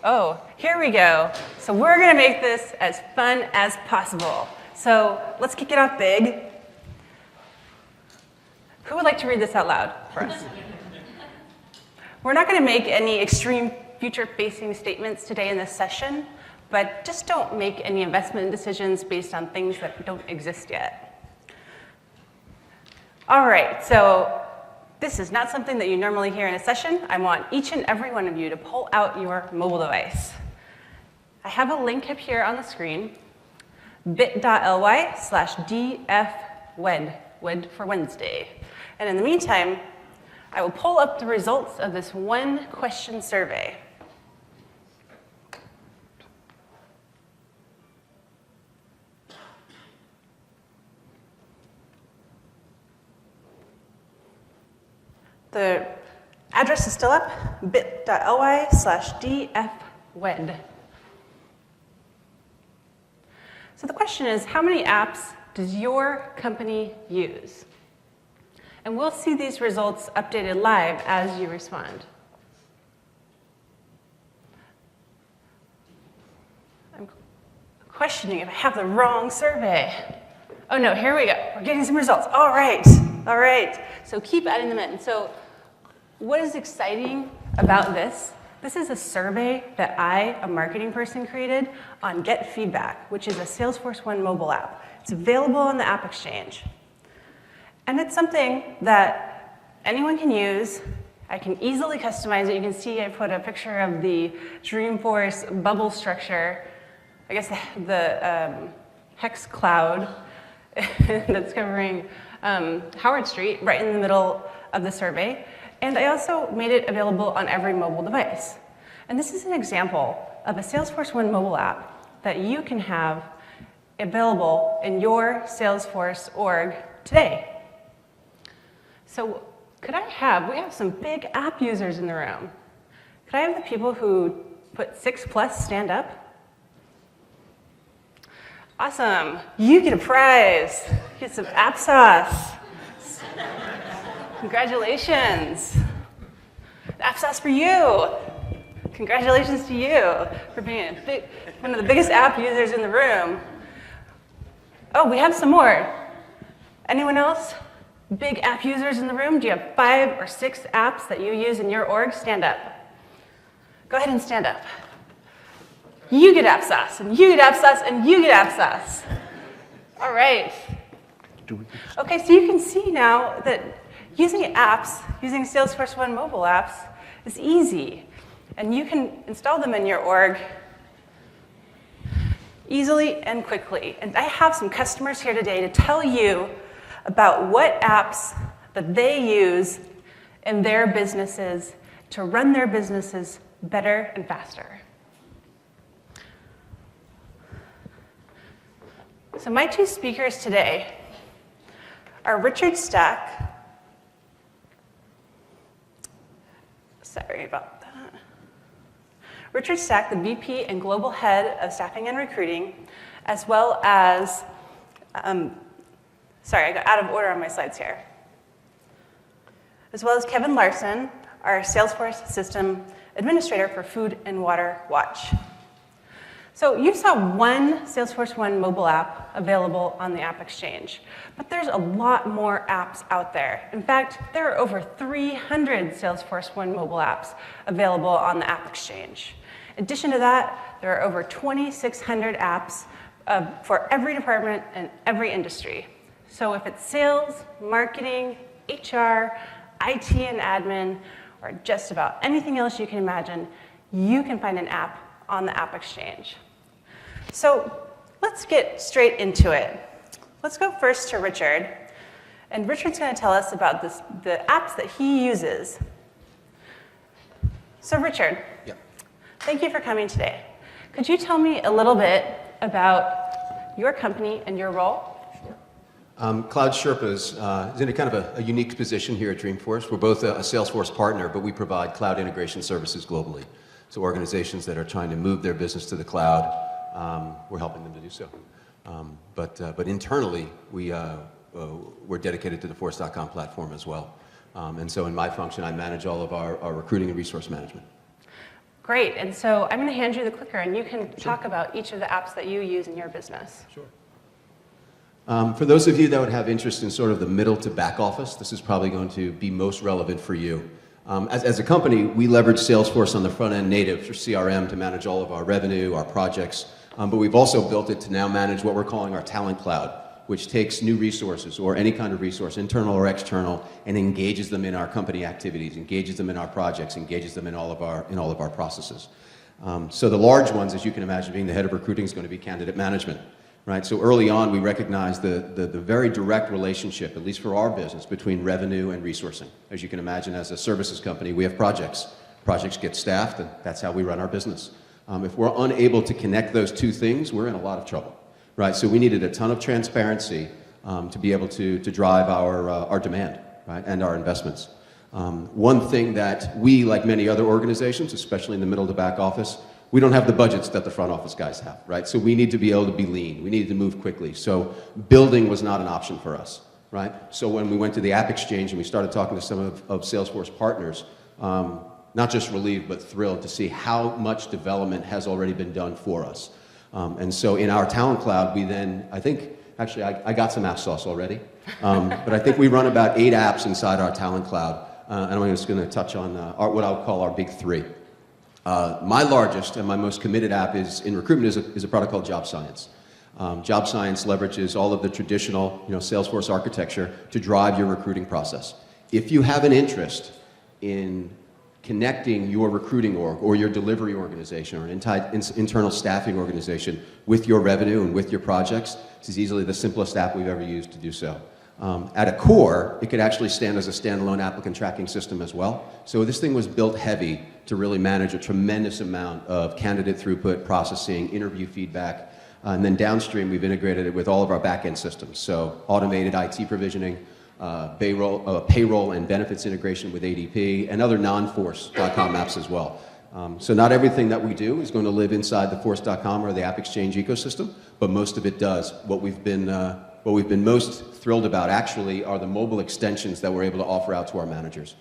Oh, here we go. So we're going to make this as fun as possible. So let's kick it off big. Who would like to read this out loud for us? We're not going to make any extreme future-facing statements today in this session, but just don't make any investment decisions based on things that don't exist yet. All right, so this is not something that you normally hear in a session. I want each and every one of you to pull out your mobile device. I have a link up here on the screen, bit.ly/dfwed, WED for Wednesday. And in the meantime, I will pull up the results of this one question survey. The address is still up, bit.ly/dfwed. So the question is, how many apps does your company use? And we'll see these results updated live as you respond. I'm questioning if I have the wrong survey. Oh no, here we go. We're getting some results. All right. So keep adding them in. So what is exciting about this? This is a survey that I, a marketing person, created on Get Feedback, which is a Salesforce1 Mobile App. It's available on the AppExchange. And it's something that anyone can use. I can easily customize it. You can see I put a picture of the Dreamforce bubble structure, I guess the hex cloud that's covering Howard Street right in the middle of the survey. And I also made it available on every mobile device. And this is an example of a Salesforce1 Mobile App that you can have available in your Salesforce org today. So we have some big app users in the room. Could I have the people who put 6+ stand up? Awesome. You get a prize. You get some app sauce. Congratulations. App sauce for you. Congratulations to you for being one of the biggest app users in the room. Oh, we have some more. Anyone else? Big app users in the room? Do you have 5 or 6 apps that you use in your org? Stand up. Go ahead and stand up. You get app sauce, and you get app sauce, and you get app sauce. All right. Okay, so you can see now that using apps, using Salesforce1 mobile apps, is easy. And you can install them in your org easily and quickly. And I have some customers here today to tell you about what apps that they use in their businesses to run their businesses better and faster. So my 2 speakers today are Richard Stack. Sorry about that. Richard Stack, the VP and Global Head of Staffing and Recruiting, as well as, sorry, I got out of order on my slides here. As well as Kevin Larson, our Salesforce System Administrator for Food and Water Watch. So you saw one Salesforce1 mobile app available on the AppExchange, but there's a lot more apps out there. In fact, there are over 300 Salesforce1 mobile apps available on the AppExchange. In addition to that, there are over 2,600 apps for every department and every industry. So if it's sales, marketing, HR, IT and admin, or just about anything else you can imagine, you can find an app on the AppExchange. So let's get straight into it. Let's go first to Richard. And Richard's going to tell us about the apps that he uses. So Richard, thank you for coming today. Could you tell me a little bit about your company and your role? Cloud Sherpa is in a kind of a unique position here at Dreamforce. We're both a Salesforce partner, but we provide cloud integration services globally. So organizations that are trying to move their business to the cloud, we're helping them to do so. But internally, we're dedicated to the Force.com platform as well. And so in my function, I manage all of our recruiting and resource management. Great. And so I'm going to hand you the clicker, and you can talk about each of the apps that you use in your business. Sure. For those of you that would have interest in sort of the middle to back office, this is probably going to be most relevant for you. As a company, we leverage Salesforce on the front end native for CRM to manage all of our revenue, our projects, but we've also built it to now manage what we're calling our talent cloud, which takes new resources or any kind of resource, internal or external, and engages them in our company activities, engages them in our projects, engages them in all of our processes. So the large ones, as you can imagine, being the head of recruiting is going to be candidate management. Right, so early on, we recognized the very direct relationship, at least for our business, between revenue and resourcing. As you can imagine, as a services company, we have projects. Projects get staffed, and that's how we run our business. If we're unable to connect those two things, we're in a lot of trouble. Right, so we needed a ton of transparency to be able to drive our demand, right, and our investments. One thing that we, like many other organizations, especially in the middle to back office, we don't have the budgets that the front office guys have, right? So we need to be able to be lean. We needed to move quickly. So building was not an option for us, right? So when we went to the AppExchange and we started talking to some of Salesforce partners, not just relieved but thrilled to see how much development has already been done for us. And so in our talent cloud, we then, I think, actually I got some app sauce already, but I think we run about 8 apps inside our talent cloud, and I'm just going to touch on what I'll call our big 3. My largest and my most committed app in recruitment is a product called Jobscience. Jobscience leverages all of the traditional Salesforce architecture to drive your recruiting process. If you have an interest in connecting your recruiting org or your delivery organization or internal staffing organization with your revenue and with your projects, this is easily the simplest app we've ever used to do so. At a core, it could actually stand as a standalone applicant tracking system as well. So this thing was built heavy to really manage a tremendous amount of candidate throughput, processing, interview feedback, and then downstream we've integrated it with all of our back-end systems. So automated IT provisioning, payroll and benefits integration with ADP, and other non-Force.com apps as well. So not everything that we do is going to live inside the Force.com or the AppExchange ecosystem, but most of it does. What we've been most thrilled about actually are the mobile extensions that we're able to offer out to our managers.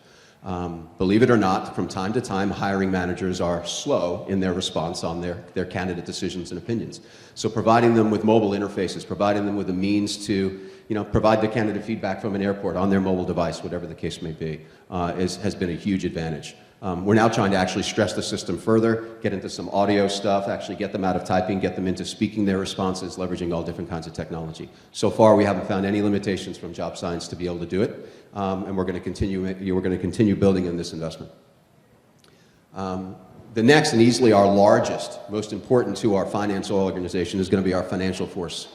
Believe it or not, from time to time, hiring managers are slow in their response on their candidate decisions and opinions. So providing them with mobile interfaces, providing them with a means to provide the candidate feedback from an airport on their mobile device, whatever the case may be, has been a huge advantage. We're now trying to actually stress the system further, get into some audio stuff, actually get them out of typing, get them into speaking their responses, leveraging all different kinds of technology. So far, we haven't found any limitations from Jobscience to be able to do it, and we're going to continue building in this investment. The next and easily our largest, most important to our financial organization is going to be our Financial Force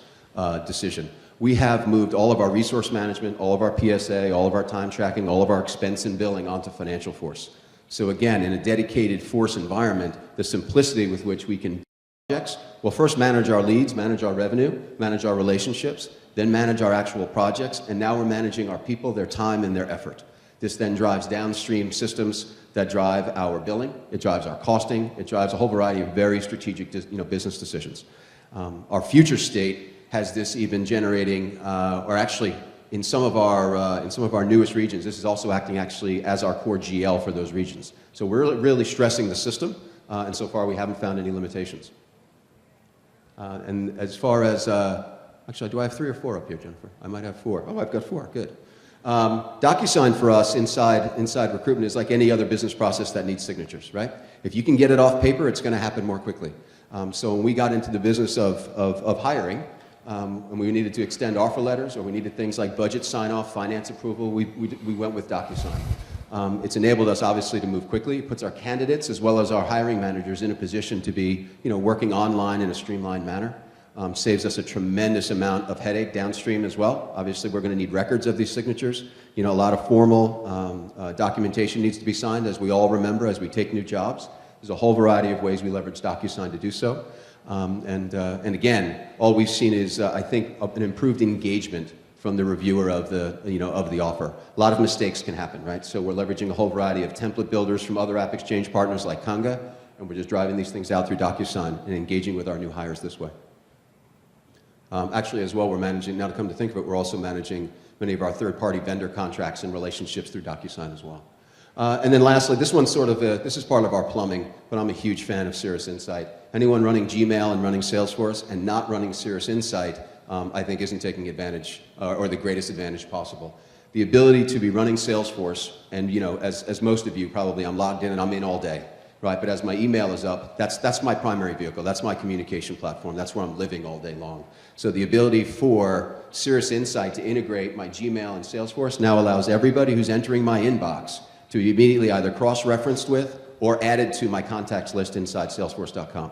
decision. We have moved all of our resource management, all of our PSA, all of our time tracking, all of our expense and billing onto Financial Force. So again, in a dedicated Force environment, the simplicity with which we can projects, well, first manage our leads, manage our revenue, manage our relationships, then manage our actual projects, and now we're managing our people, their time, and their effort. This then drives downstream systems that drive our billing, it drives our costing, it drives a whole variety of very strategic business decisions. Our future state has this even generating, or actually in some of our newest regions, this is also acting actually as our core GL for those regions. So we're really stressing the system, and so far we haven't found any limitations. And as far as, actually, do I have 3 or 4 up here, Jennifer? I might have 4. Oh, I've got 4, good. DocuSign for us inside recruitment is like any other business process that needs signatures, right? If you can get it off paper, it's going to happen more quickly. So when we got into the business of hiring, and we needed to extend offer letters, or we needed things like budget sign-off, finance approval, we went with DocuSign. It's enabled us, obviously, to move quickly. It puts our candidates as well as our hiring managers in a position to be working online in a streamlined manner. Saves us a tremendous amount of headache downstream as well. Obviously, we're going to need records of these signatures. A lot of formal documentation needs to be signed, as we all remember, as we take new jobs. There's a whole variety of ways we leverage DocuSign to do so. And again, all we've seen is, I think, an improved engagement from the reviewer of the offer. A lot of mistakes can happen, right? So we're leveraging a whole variety of template builders from other AppExchange partners like Kanga, and we're just driving these things out through DocuSign and engaging with our new hires this way. Actually, as well, we're managing, now to come to think of it, we're also managing many of our third-party vendor contracts and relationships through DocuSign as well. And then lastly, this one's sort of this is part of our plumbing, but I'm a huge fan of Cirrus Insight. Anyone running Gmail and running Salesforce and not running Cirrus Insight, I think isn't taking advantage or the greatest advantage possible. The ability to be running Salesforce, and you know, as most of you probably, I'm logged in and I'm in all day, right? But as my email is up, that's my primary vehicle. That's my communication platform. That's where I'm living all day long. So the ability for Cirrus Insight to integrate my Gmail and Salesforce now allows everybody who's entering my inbox to be immediately either cross-referenced with or added to my contacts list inside Salesforce.com.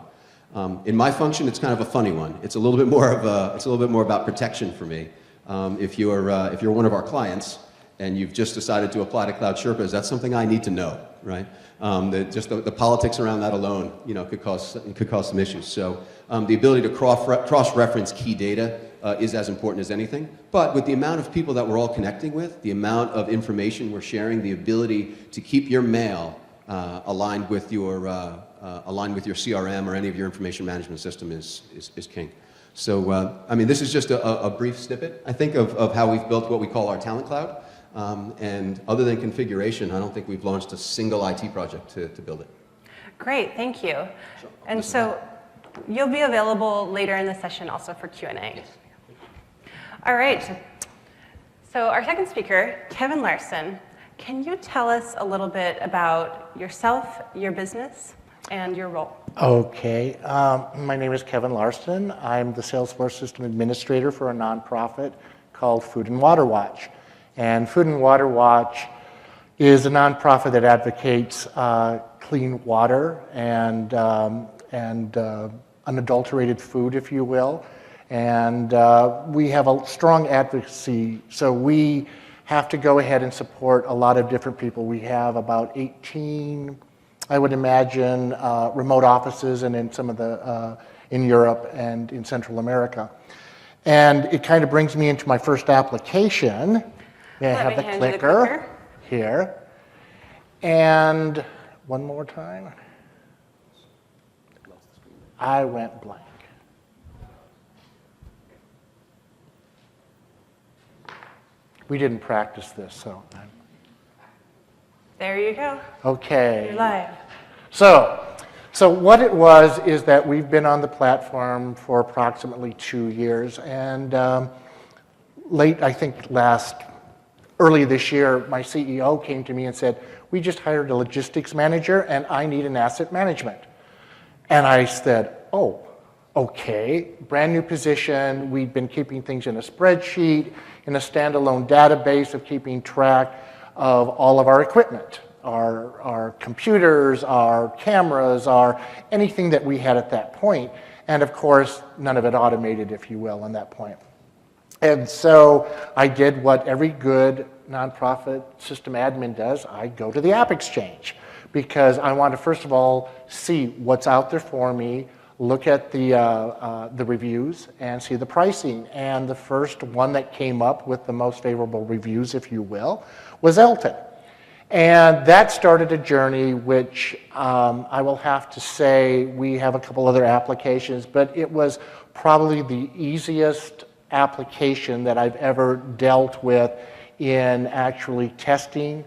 In my function, it's kind of a funny one. It's a little bit more about protection for me. If you're one of our clients and you've just decided to apply to Cloud Sherpas, that's something I need to know, right? Just the politics around that alone, you know, could cause some issues. So the ability to cross-reference key data is as important as anything. But with the amount of people that we're all connecting with, the amount of information we're sharing, the ability to keep your mail aligned with your CRM or any of your information management system is king. So, I mean, this is just a brief snippet, I think, of how we've built what we call our talent cloud. And other than configuration, I don't think we've launched a single IT project to build it. Great, thank you. And so you'll be available later in the session also for Q&A. Yes. All right. So our second speaker, Kevin Larson, can you tell us a little bit about yourself, your business, and your role? Okay. My name is Kevin Larson. I'm the Salesforce System Administrator for a nonprofit called Food and Water Watch. And Food and Water Watch is a nonprofit that advocates clean water and unadulterated food, if you will. And we have a strong advocacy, so we have to go ahead and support a lot of different people. We have about 18, I would imagine, remote offices, and in some of the in Europe and in Central America. And it kind of brings me into my first application. May I have the clicker here? And one more time. I went blank. We didn't practice this, so. There you go. Okay. You're live. So what it was is that we've been on the platform for approximately 2 years, and early this year, my CEO came to me and said, "We just hired a logistics manager, and I need an asset management." And I said, "Oh, okay, brand new position. We'd been keeping things in a spreadsheet, in a standalone database of keeping track of all of our equipment, our computers, our cameras, anything that we had at that point. And of course, none of it automated, if you will, on that point. And so I did what every good nonprofit system admin does. I go to the AppExchange because I want to, first of all, see what's out there for me, look at the reviews, and see the pricing. And the first one that came up with the most favorable reviews, if you will, was Elton. And that started a journey which I will have to say, we have a couple other applications, but it was probably the easiest application that I've ever dealt with in actually testing,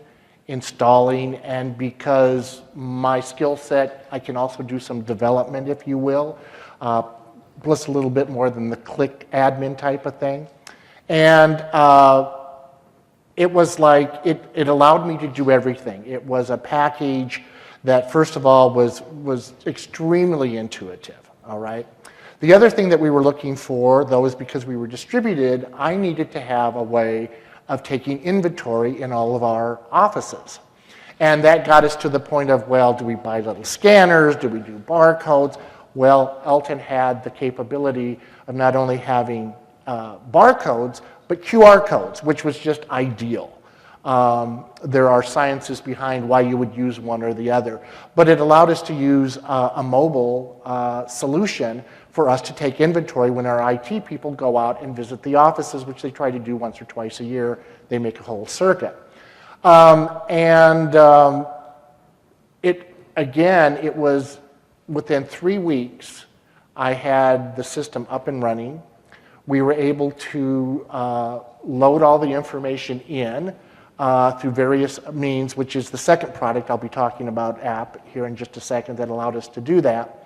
installing, and because my skill set, I can also do some development, if you will, plus a little bit more than the click admin type of thing. And it was like, it allowed me to do everything. It was a package that, first of all, was extremely intuitive, all right? The other thing that we were looking for, though, is because we were distributed, I needed to have a way of taking inventory in all of our offices. And that got us to the point of, well, do we buy little scanners? Do we do barcodes? Well, Elton had the capability of not only having barcodes, but QR codes, which was just ideal. There are sciences behind why you would use one or the other. But it allowed us to use a mobile solution for us to take inventory when our IT people go out and visit the offices, which they try to do once or twice a year. They make a whole circuit. It was within 3 weeks, I had the system up and running. We were able to load all the information in. through various means, which is the second product I'll be talking about, App, here in just a second, that allowed us to do that.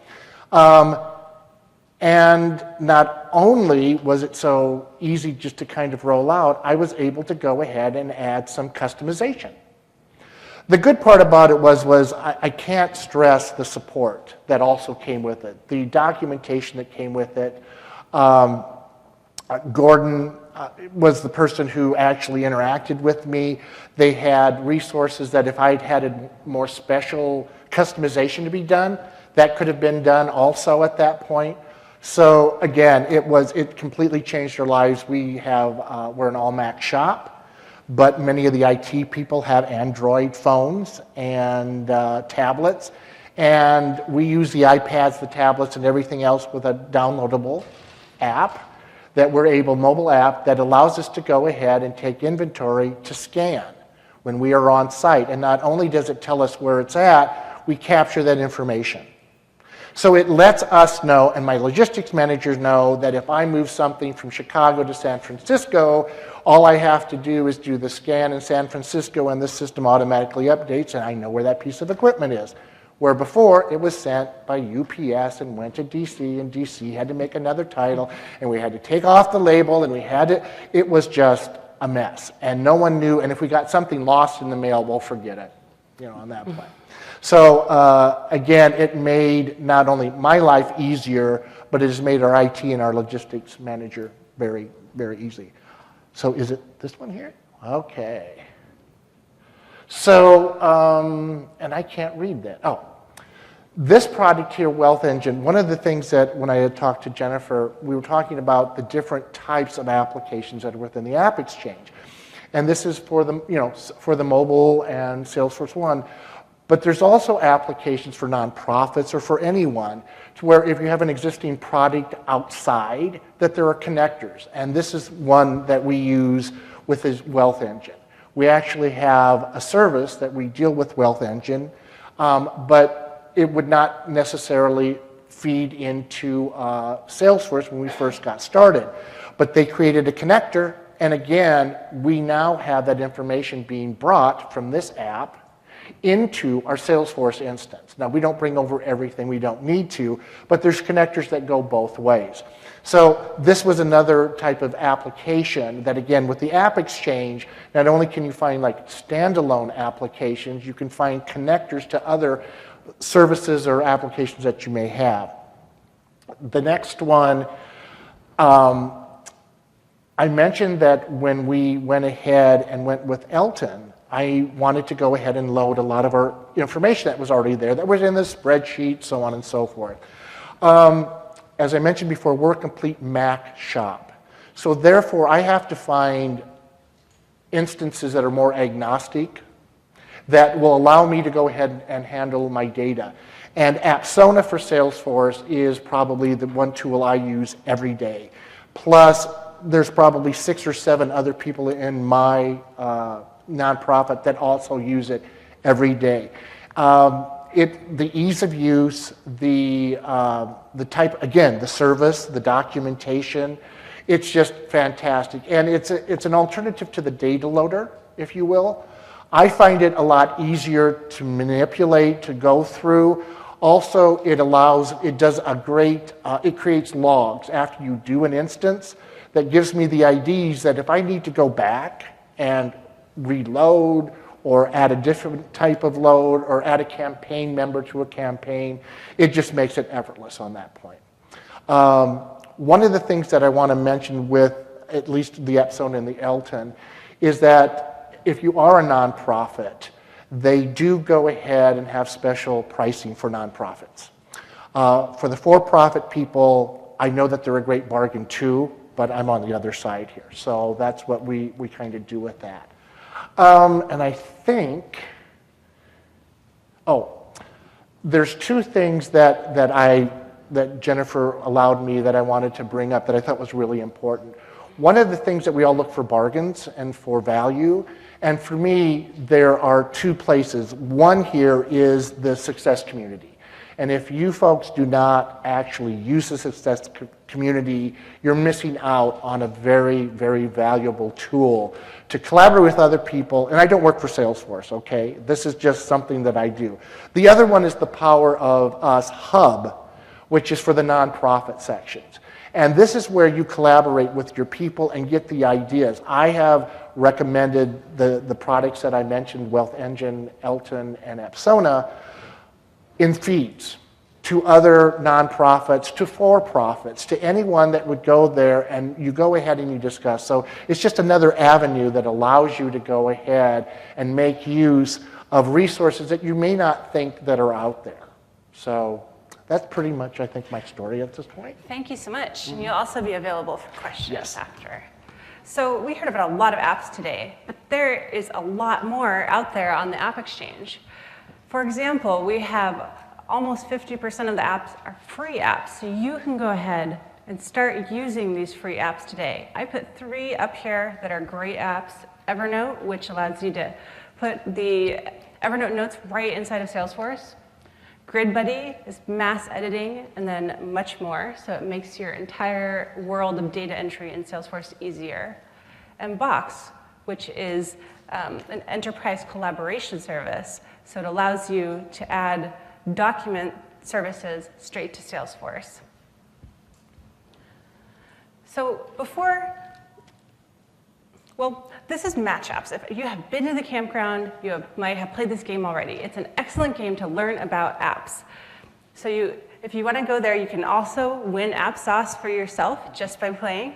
And not only was it so easy just to kind of roll out, I was able to go ahead and add some customization. The good part about it was I can't stress the support that also came with it, the documentation that came with it. Gordon was the person who actually interacted with me. They had resources that if I'd had a more special customization to be done, that could have been done also at that point. So again, it completely changed our lives. We're an all Mac shop, but many of the IT people have Android phones and tablets, and we use the iPads, the tablets, and everything else with a downloadable app mobile app that allows us to go ahead and take inventory to scan when we are on site. And not only does it tell us where it's at, we capture that information. So it lets us know, and my logistics managers know, that if I move something from Chicago to San Francisco, all I have to do is do the scan in San Francisco, and the system automatically updates, and I know where that piece of equipment is. Where before, it was sent by UPS and went to DC, and DC had to make another title, and we had to take off the label, and it was just a mess. And no one knew, and if we got something lost in the mail, well, forget it, on that point. So again, it made not only my life easier, but it has made our IT and our logistics manager very, very easy. So is it this one here? Okay. So, and I can't read that. Oh, this product here, Wealth Engine, one of the things that when I had talked to Jennifer, we were talking about the different types of applications that are within the AppExchange. And this is for the, for the mobile and Salesforce1. But there's also applications for nonprofits or for anyone to where if you have an existing product outside, that there are connectors. And this is one that we use with this Wealth Engine. We actually have a service that we deal with Wealth Engine, but it would not necessarily feed into Salesforce when we first got started. But they created a connector, and again, we now have that information being brought from this app into our Salesforce instance. Now, we don't bring over everything, we don't need to, but there's connectors that go both ways. So this was another type of application that, again, with the AppExchange, not only can you find like standalone applications, you can find connectors to other services or applications that you may have. The next one, I mentioned that when we went ahead and went with Elton, I wanted to go ahead and load a lot of our information that was already there, that was in the spreadsheet, so on and so forth. As I mentioned before, we're a complete Mac shop. So therefore, I have to find instances that are more agnostic that will allow me to go ahead and handle my data. And Appsona for Salesforce is probably the one tool I use every day. Plus, there's probably 6 or 7 other people in my nonprofit that also use it every day. The ease of use, the type, again, the service, the documentation, it's just fantastic. And it's an alternative to the data loader, if you will. I find it a lot easier to manipulate, to go through. Also, it does a great, it creates logs after you do an instance that gives me the IDs that if I need to go back and reload or add a different type of load or add a campaign member to a campaign, it just makes it effortless on that point. One of the things that I want to mention with at least the Appsona and the Elton is that if you are a nonprofit, they do go ahead and have special pricing for nonprofits. For the for-profit people, I know that they're a great bargain too, but I'm on the other side here. So that's what we kind of do with that. And I think, there's 2 things that Jennifer allowed me that I wanted to bring up that I thought was really important. One of the things that we all look for bargains and for value, and for me, there are 2 places. One here is the success community. And if you folks do not actually use the success community, you're missing out on a very, very valuable tool to collaborate with other people. And I don't work for Salesforce, okay? This is just something that I do. The other one is the Power of Us Hub, which is for the nonprofit sections. And this is where you collaborate with your people and get the ideas. I have recommended the products that I mentioned, Wealth Engine, Elton, and Apsona, in feeds to other nonprofits, to for-profits, to anyone that would go there, and you go ahead and you discuss. So it's just another avenue that allows you to go ahead and make use of resources that you may not think that are out there. So that's pretty much, I think, my story at this point. Thank you so much. And you'll also be available for questions Yes. after. So we heard about a lot of apps today, but there is a lot more out there on the AppExchange. For example, we have almost 50% of the apps are free apps, so you can go ahead and start using these free apps today. I put 3 up here that are great apps. Evernote, which allows you to put the Evernote notes right inside of Salesforce. GridBuddy is mass editing, and then much more, so it makes your entire world of data entry in Salesforce easier. And Box, which is an enterprise collaboration service, so it allows you to add document services straight to Salesforce. So this is Match Apps. If you have been to the campground, might have played this game already. It's an excellent game to learn about apps. So if you want to go there, you can also win app sauce for yourself just by playing.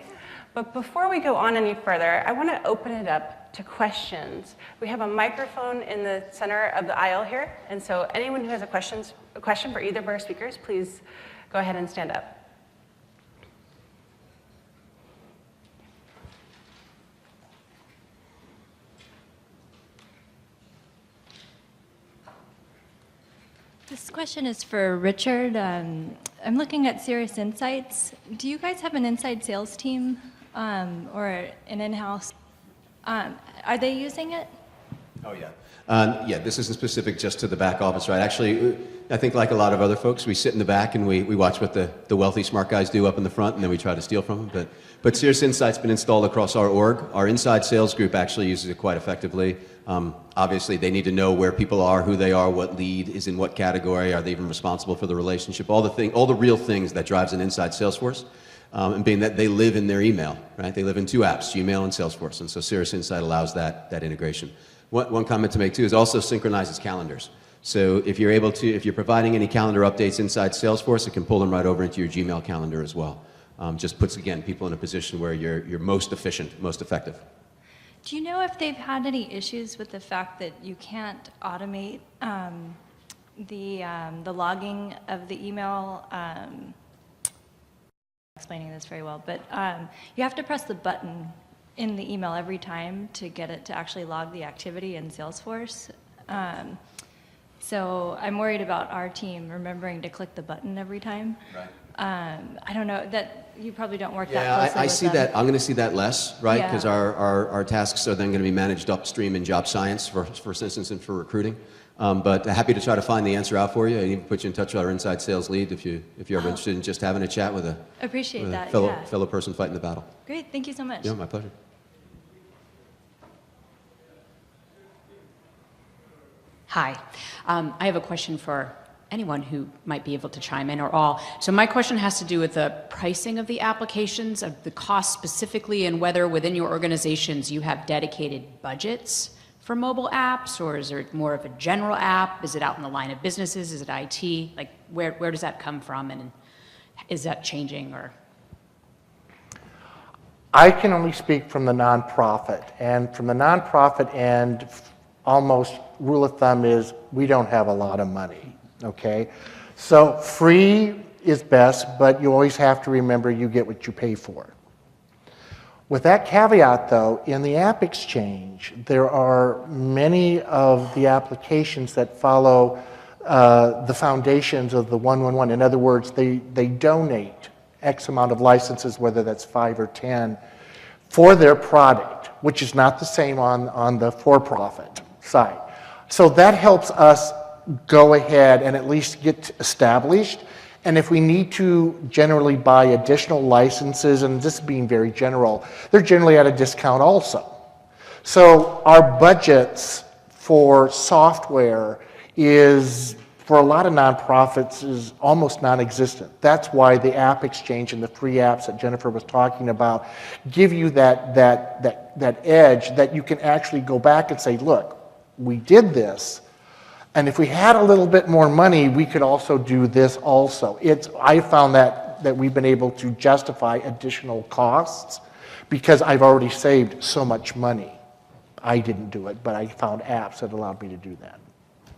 But before we go on any further, I want to open it up to questions. We have a microphone in the center of the aisle here, and so anyone who has a question for either of our speakers, please go ahead and stand up. This question is for Richard. I'm looking at Serious Insights. Do you guys have an inside sales team or an in-house? Are they using it? Oh, yeah. Yeah, this isn't specific just to the back office, right? Actually, I think like a lot of other folks, we sit in the back and we watch what the wealthy smart guys do up in the front, and then we try to steal from them. But Serious Insight's been installed across our org. Our inside sales group actually uses it quite effectively. Obviously, they need to know where people are, who they are, what lead is in what category, are they even responsible for the relationship, all the real things that drives an inside Salesforce. And being that they live in their email, right? They live in 2 apps, Gmail and Salesforce, and so Serious Insight allows that integration. One comment to make too is also synchronizes calendars. So if you're providing any calendar updates inside Salesforce, it can pull them right over into your Gmail calendar as well. Just puts, again, people in a position where you're most efficient, most effective. Do you know if they've had any issues with the fact that you can't automate the logging of the email? Explaining this very well, but you have to press the button in the email every time to get it to actually log the activity in Salesforce. So I'm worried about our team remembering to click the button every time. Right. I don't know, that you probably don't work that Yeah, closely I with see them. that. I'm going to see that less, right? Yeah. Because our tasks are then going to be managed upstream in Jobscience, for instance, and for recruiting. But happy to try to find the answer out for you. I even put you in touch with our inside sales lead if you're ever interested in just having a chat with a fellow person fighting the battle. Great, thank you so much. Yeah, my pleasure. Hi. I have a question for anyone who might be able to chime in, or all. So my question has to do with the pricing of the applications, of the cost specifically, and whether within your organizations you have dedicated budgets for mobile apps, or is it more of a general app? Is it out in the line of businesses? Is it IT? Like, where does that come from, and is that changing, or? I can only speak from the nonprofit, and from the nonprofit end, almost rule of thumb is we don't have a lot of money, okay? So free is best, but you always have to remember you get what you pay for. With that caveat, though, in the AppExchange, there are many of the applications that follow the foundations of the 111. In other words, they donate X amount of licenses, whether that's 5 or 10, for their product, which is not the same on the for-profit side. So that helps us go ahead and at least get established. And if we need to generally buy additional licenses, and this being very general, they're generally at a discount also. So our budgets for software is, for a lot of nonprofits, is almost non-existent. That's why the AppExchange and the free apps that Jennifer was talking about give you that edge that you can actually go back and say, look, we did this, and if we had a little bit more money, we could also do this also. I found that we've been able to justify additional costs because I've already saved so much money. I didn't do it, but I found apps that allowed me to do that.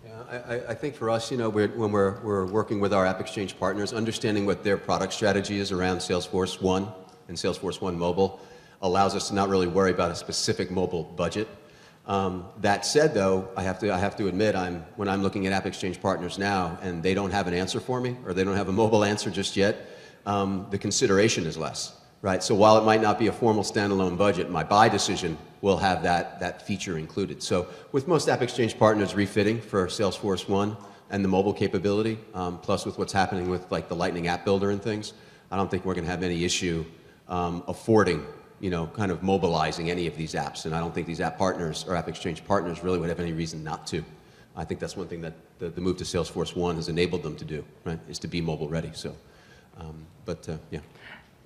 Yeah, I think for us, when we're working with our AppExchange partners, understanding what their product strategy is around Salesforce1 and Salesforce1 Mobile allows us to not really worry about a specific mobile budget. That said, though, I have to admit, when I'm looking at AppExchange partners now and they don't have an answer for me, or they don't have a mobile answer just yet, the consideration is less, right? So while it might not be a formal standalone budget, my buy decision will have that feature included. So with most AppExchange partners refitting for Salesforce1 and the mobile capability, plus with what's happening with like the Lightning App Builder and things, I don't think we're going to have any issue affording, kind of mobilizing any of these apps. And I don't think these app partners or AppExchange partners really would have any reason not to. I think that's one thing that the move to Salesforce1 has enabled them to do, right, is to be mobile ready. So, yeah.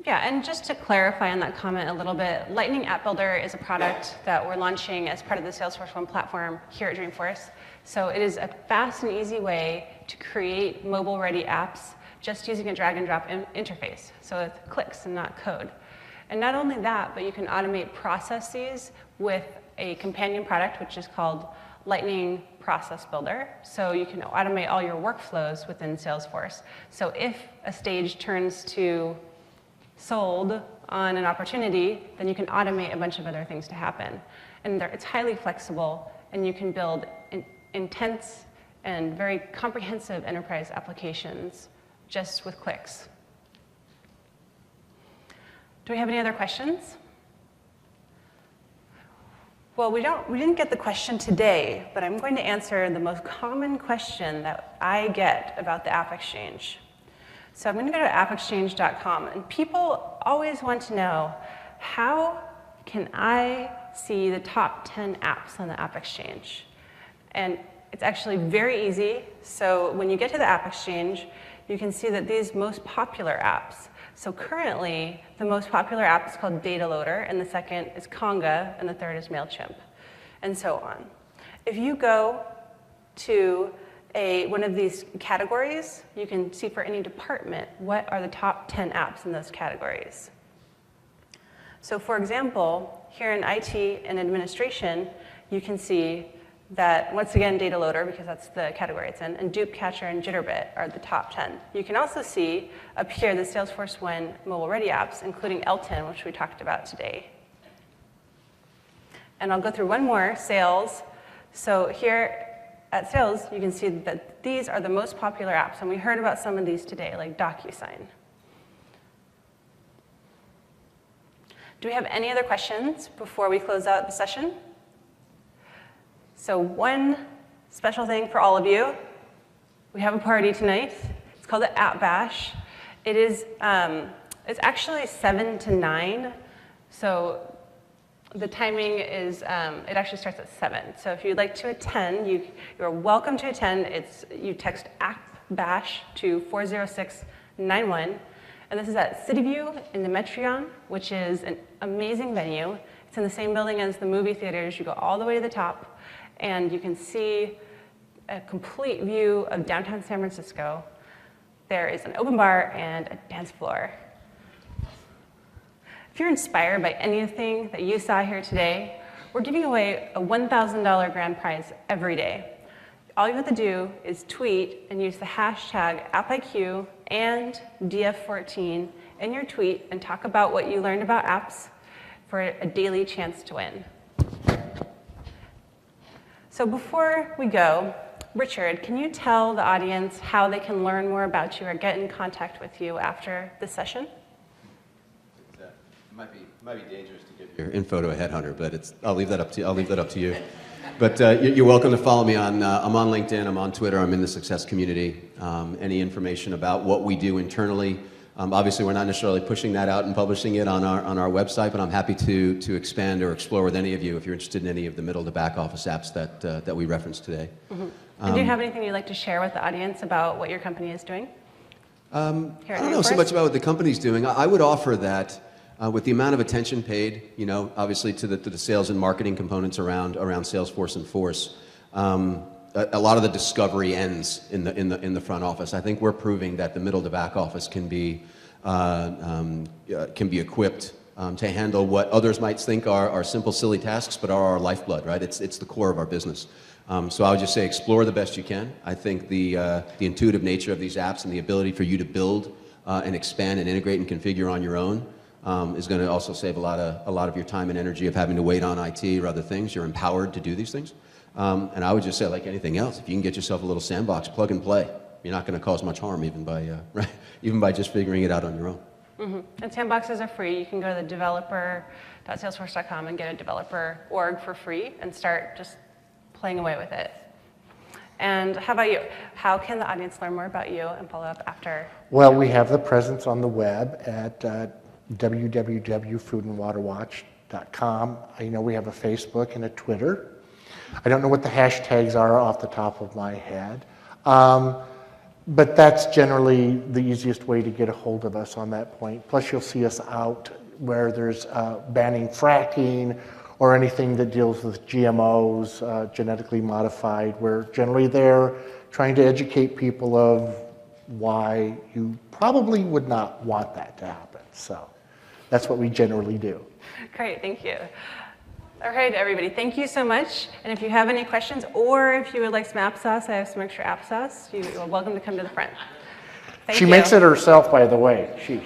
Yeah, and just to clarify on that comment a little bit, Lightning App Builder is a product that we're launching as part of the Salesforce1 platform here at Dreamforce. So it is a fast and easy way to create mobile-ready apps just using a drag-and-drop interface, so with clicks and not code. And not only that, but you can automate processes with a companion product, which is called Lightning Process Builder. So you can automate all your workflows within Salesforce. So if a stage turns to sold on an opportunity, then you can automate a bunch of other things to happen. And it's highly flexible, and you can build intense and very comprehensive enterprise applications just with clicks. Do we have any other questions? Well, we didn't get the question today, but I'm going to answer the most common question that I get about the AppExchange. So I'm going to go to appexchange.com, and people always want to know, how can I see the top 10 apps on the AppExchange? And it's actually very easy. So when you get to the AppExchange, you can see that these most popular apps. So currently, the most popular app is called Data Loader, and the second is Conga, and the third is MailChimp, and so on. If you go to one of these categories, you can see for any department what are the top 10 apps in those categories. So for example, here in IT and administration, you can see that, once again, Data Loader, because that's the category it's in, and Dupe Catcher and Jitterbit are the top 10. You can also see up here the Salesforce1 Mobile Ready apps, including Elton, which we talked about today. And I'll go through one more, Sales. So here at Sales, you can see that these are the most popular apps, and we heard about some of these today, like DocuSign. Do we have any other questions before we close out the session? So one special thing for all of you. We have a party tonight. It's called the App Bash. It's actually 7 to 9. So the timing is, it actually starts at 7. So if you'd like to attend, you're welcome to attend. You text App Bash to 40691. And this is at CityView in the Metreon, which is an amazing venue. It's in the same building as the movie theaters. You go all the way to the top, and you can see a complete view of downtown San Francisco. There is an open bar and a dance floor. If you're inspired by anything that you saw here today, we're giving away a $1,000 grand prize every day. All you have to do is tweet and use the hashtag AppIQ and DF14 in your tweet and talk about what you learned about apps for a daily chance to win. So before we go, Richard, can you tell the audience how they can learn more about you or get in contact with you after this session? Might be dangerous to get your info to a headhunter, but I'll leave that up to you. But you're welcome to follow me on. I'm on LinkedIn. I'm on Twitter. I'm in the success community. Any information about what we do internally. Obviously, we're not necessarily pushing that out and publishing it on our website, but I'm happy to expand or explore with any of you if you're interested in any of the middle to back office apps that we referenced today. Mm-hmm. And do you have anything you'd like to share with the audience about what your company is doing? I don't know so much about what the company's doing. I would offer that with the amount of attention paid, obviously to the sales and marketing components around Salesforce and Force, a lot of the discovery ends in the front office. I think we're proving that the middle to back office can be equipped to handle what others might think are simple, silly tasks, but are our lifeblood, right? It's the core of our business. So I would just say explore the best you can. I think the intuitive nature of these apps and the ability for you to build and expand and integrate and configure on your own is going to also save a lot of your time and energy of having to wait on IT or other things. You're empowered to do these things. And I would just say, like anything else, if you can get yourself a little sandbox, plug and play. You're not going to cause much harm even by just figuring it out on your own. Mm-hmm. And sandboxes are free. You can go to the developer.salesforce.com and get a developer org for free and start just playing away with it. And how about you? How can the audience learn more about you and follow up after? Well, we have the presence on the web at www.foodandwaterwatch.com. I know we have a Facebook and a Twitter. I don't know what the hashtags are off the top of my head. But that's generally the easiest way to get a hold of us on that point. Plus, you'll see us out where there's banning fracking or anything that deals with GMOs, genetically modified. We're generally there trying to educate people of why you probably would not want that to happen. So that's what we generally do. Great, thank you. All right, everybody, thank you so much. And if you have any questions, or if you would like some applesauce, I have some extra applesauce. You're welcome to come to the front. Thank you. She makes it herself, by the way. She